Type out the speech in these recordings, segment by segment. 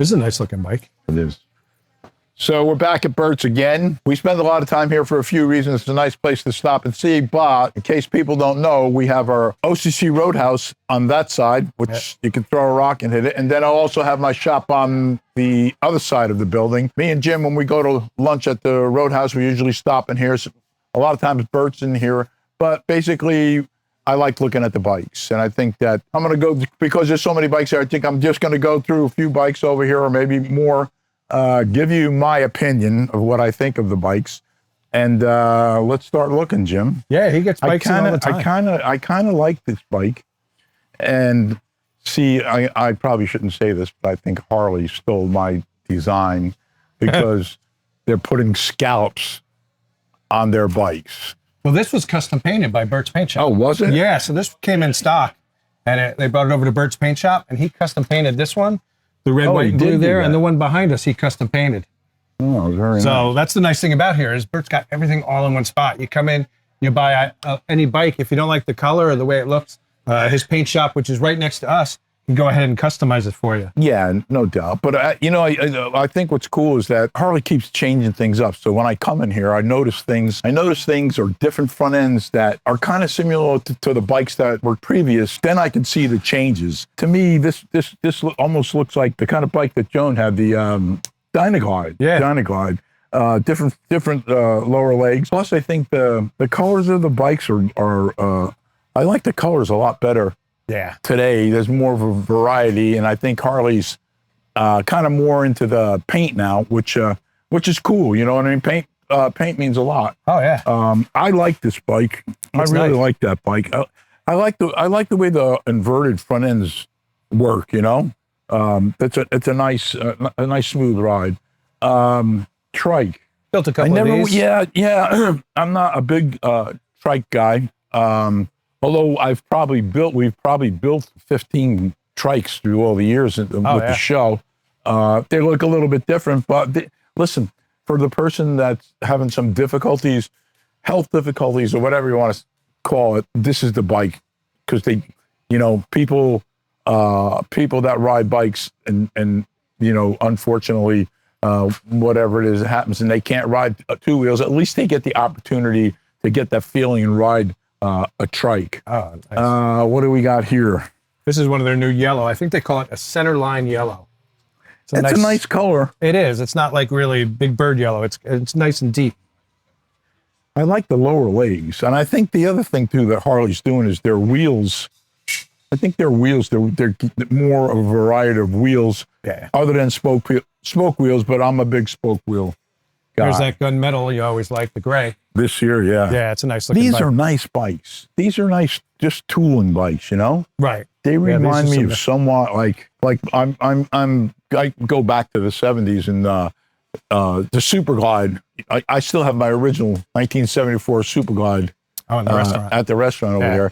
This is a nice looking bike. It is. So we're back at Bert's again. We spend a lot of time here for a few reasons. It's a nice place to stop and see, but in case people don't know, we have our OCC Roadhouse on that side, which you can throw a rock and hit it. And then I'll also have my shop on the other side of the building. Me and Jim, when we go to lunch at the Roadhouse, we usually stop in here. So a lot of times Bert's in here, but basically I like looking at the bikes. And I think that I'm going to go, because there's so many bikes here, I think I'm just going to go through a few bikes over here, or maybe more. Give you my opinion of what I think of the bikes, and let's start looking, Jim. Yeah, he gets bikes all the time. I kind of like this bike, and see, I probably shouldn't say this, but I think Harley stole my design because they're putting scallops on their bikes. Well, this was custom painted by Bert's Paint Shop. Oh, was it? Yeah, so this came in stock, and they brought it over to Bert's Paint Shop, and he custom painted this one. The red, white, and blue there, and the one behind us, he custom painted. Oh, very nice. So that's the nice thing about here is Bert's got everything all in one spot. You come in, you buy any bike. If you don't like the color or the way it looks, his paint shop, which is right next to us, can go ahead and customize it for you. Yeah, no doubt. But, I think what's cool is that Harley keeps changing things up. So when I come in here, I notice things or different front ends that are kind of similar to the bikes that were previous. Then I can see the changes. To me, this almost looks like the kind of bike that Joan had, the Dynaglide. Yeah. Dynaglide. Different lower legs. Plus, I think the colors of the bikes are I like the colors a lot better. Yeah. Today, there's more of a variety, and I think Harley's kind of more into the paint now, which is cool. You know what I mean? Paint means a lot. Oh yeah. I like this bike. I really like that bike. I like the way the inverted front ends work. You know, it's a nice smooth ride. Trike. Built a couple of these. Yeah. I'm not a big trike guy. Although we've probably built 15 trikes through all the years with the show. They look a little bit different, but listen, for the person that's having some difficulties, health difficulties or whatever you want to call it, this is the bike. Because people that ride bikes and unfortunately, whatever it is that happens and they can't ride two wheels, at least they get the opportunity to get that feeling and ride a trike. Oh, nice. What do we got here? This is one of their new yellow. I think they call it a center line yellow. It's a nice color. It is. It's not like really big bird yellow. It's nice and deep. I like the lower legs. And I think the other thing too that Harley's doing is their wheels. I think their wheels, they're more of a variety of wheels other than spoke wheels, but I'm a big spoke wheel guy. There's that gunmetal you always like, the gray. This year, yeah. Yeah, it's a nice looking These bike. are nice bikes. These are nice, just tooling bikes, you know? Right. They remind me of somewhat like I go back to the 70s and the Super Glide. I still have my original 1974 Super Glide in the restaurant. At the restaurant over there.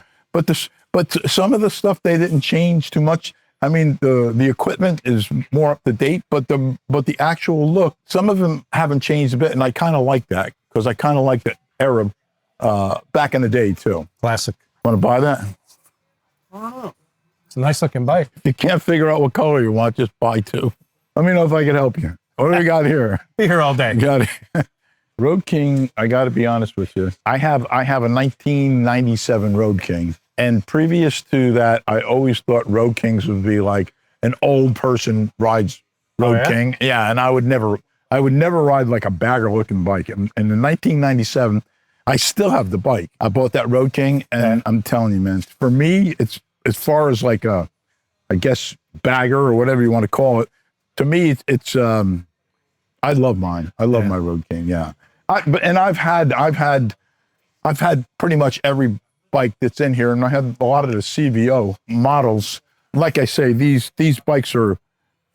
But some of the stuff they didn't change too much. I mean, the equipment is more up to date, but the actual look, some of them haven't changed a bit, and I kind of like that because I kind of like the era back in the day too. Classic. Want to buy that? Oh, it's a nice looking bike. If you can't figure out what color you want, just buy two. Let me know if I can help you. What do we got here? Be here all day. Got it. Road King. I got to be honest with you. I have a 1997 Road King. And previous to that, I always thought Road Kings would be like an old person rides Road King. Yeah, and I would never ride like a bagger looking bike. And in 1997, I still have the bike. I bought that Road King, and I'm telling you, man, for me, it's as far as like a, I guess, bagger or whatever you want to call it. To me, it's I love mine. I love my Road King. Yeah, I've had pretty much every bike that's in here, and I have a lot of the CVO models. Like I say, these bikes are,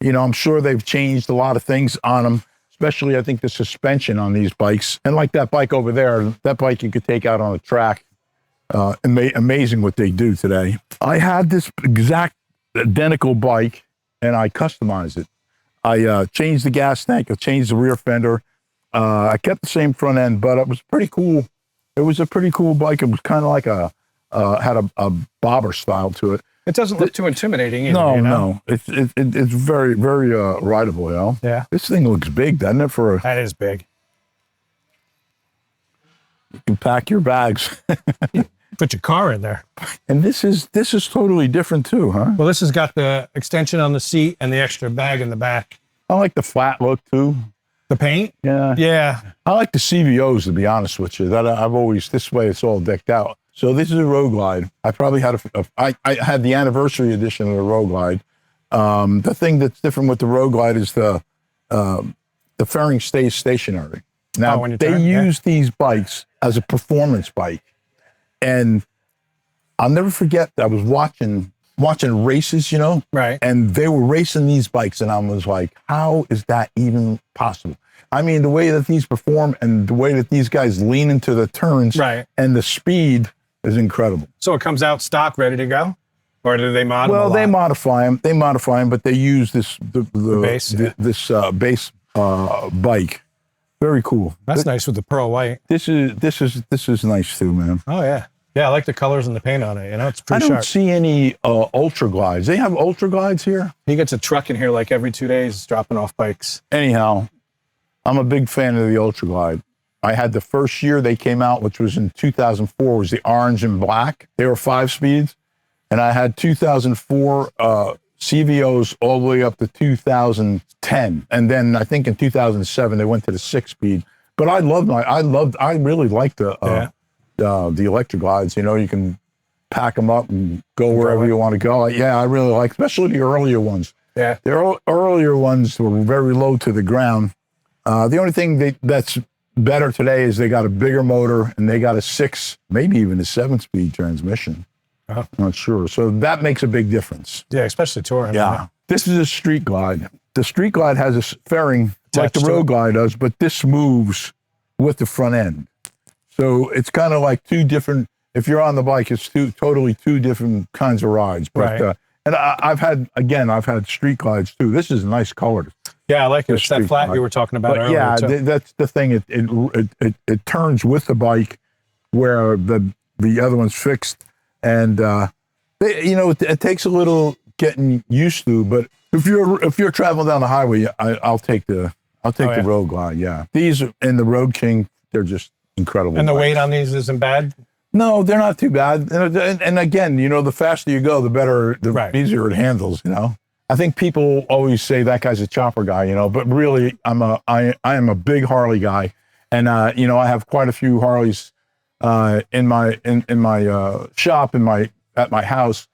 I'm sure they've changed a lot of things on them, especially I think the suspension on these bikes. And like that bike over there, that bike you could take out on a track. Amazing what they do today. I had this exact identical bike and I customized it. I changed the gas tank, I changed the rear fender. I kept the same front end, but it was pretty cool. It was a pretty cool bike. It was kind of like had a bobber style to it. It doesn't look too intimidating either. No, you know? no, it's very, very rideable. You know? Yeah. This thing looks big, doesn't it? For That is big. you can pack your bags. Put your car in there. And this is totally different too, huh? Well, this has got the extension on the seat and the extra bag in the back. I like the flat look too. The paint? Yeah. Yeah. I like the CVOs, to be honest with you. That I've always, this way it's all decked out. So this is a Road Glide. I probably had I had the anniversary edition of the Road Glide. The thing that's different with the Road Glide is the fairing stays stationary. Now, when you they turn, use these bikes as a performance bike. And I'll never forget, I was watching races, you know? Right. And they were racing these bikes, and I was like, how is that even possible? I mean, the way that these perform and the way that these guys lean into the turns, Right. and the speed is incredible. So it comes out stock, ready to go? Or do they mod them? Well, they modify them. They modify them, but they use the base, yeah. base bike. Very cool. That's nice with the pearl white. This is nice too, man. Oh, yeah. Yeah, I like the colors and the paint on it. You know, it's pretty I don't sharp. see any ultra glides. They have ultra glides here. He gets a truck in here like every 2 days dropping off bikes. Anyhow, I'm a big fan of the ultra glide. I had the first year they came out, which was in 2004, was the orange and black. They were 5 speeds. And I had 2004 CVOs all the way up to 2010. And then I think in 2007, they went to the 6-speed. But I really liked the electric glides. You know, you can pack them up and go wherever you want to go. Yeah, I really like, especially the earlier ones. Yeah. The earlier ones were very low to the ground. The only thing that's better today is they got a bigger motor and they got a 6, maybe even a 7-speed transmission. Uh-huh. I'm not sure. So that makes a big difference. Yeah, especially touring. Yeah. This is a street glide. The street glide has a fairing like the Attached to road it. glide does, but this moves with the front end. So it's kind of like two different, if you're on the bike, it's totally two different kinds of rides. But, Right. And I've had street glides too. This is nice colored. Yeah, I like it. It's that street flat glide. you were talking about But earlier. yeah, too. that's the thing. It turns with the bike where the other one's fixed. And, it takes a little getting used to, but if you're traveling down the highway, I'll take the Road Glide. Yeah. These and the Road King, they're just incredible. And the bikes. weight on these isn't bad? No, they're not too bad. And again, the faster you go, the better, the Right. easier it handles, I think people always say that guy's a chopper guy, but really I am a big Harley guy. And, I have quite a few Harleys, in my shop, at my house.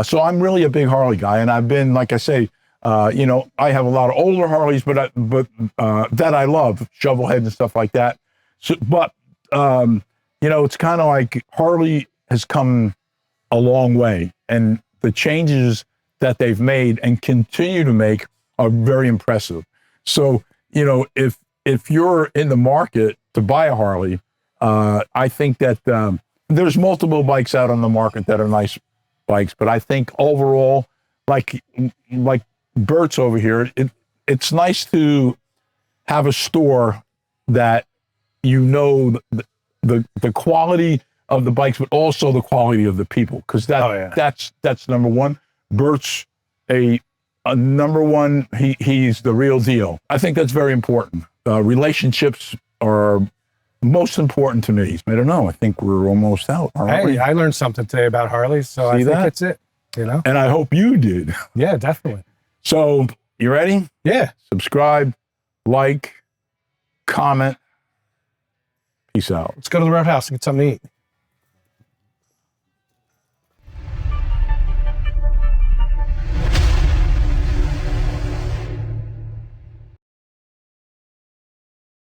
So I'm really a big Harley guy. And I've been, like I say, I have a lot of older Harleys, but that I love, Shovelhead and stuff like that. So, but, it's kind of like Harley has come a long way, and the changes that they've made and continue to make are very impressive. So, if you're in the market to buy a Harley, I think that there's multiple bikes out on the market that are nice bikes, but I think overall, like Bert's over here, it's nice to have a store that the quality of the bikes, but also the quality of the people, because that's number one. Bert's a number one. He's the real deal. I think that's very important. Relationships are most important to me. I don't know. I think we're almost out. Hey, I learned something today about Harleys, so I think that's it. And I hope you did. Yeah, definitely. So you ready? Yeah. Subscribe, like, comment. Peace out. Let's go to the Roadhouse and get something to eat.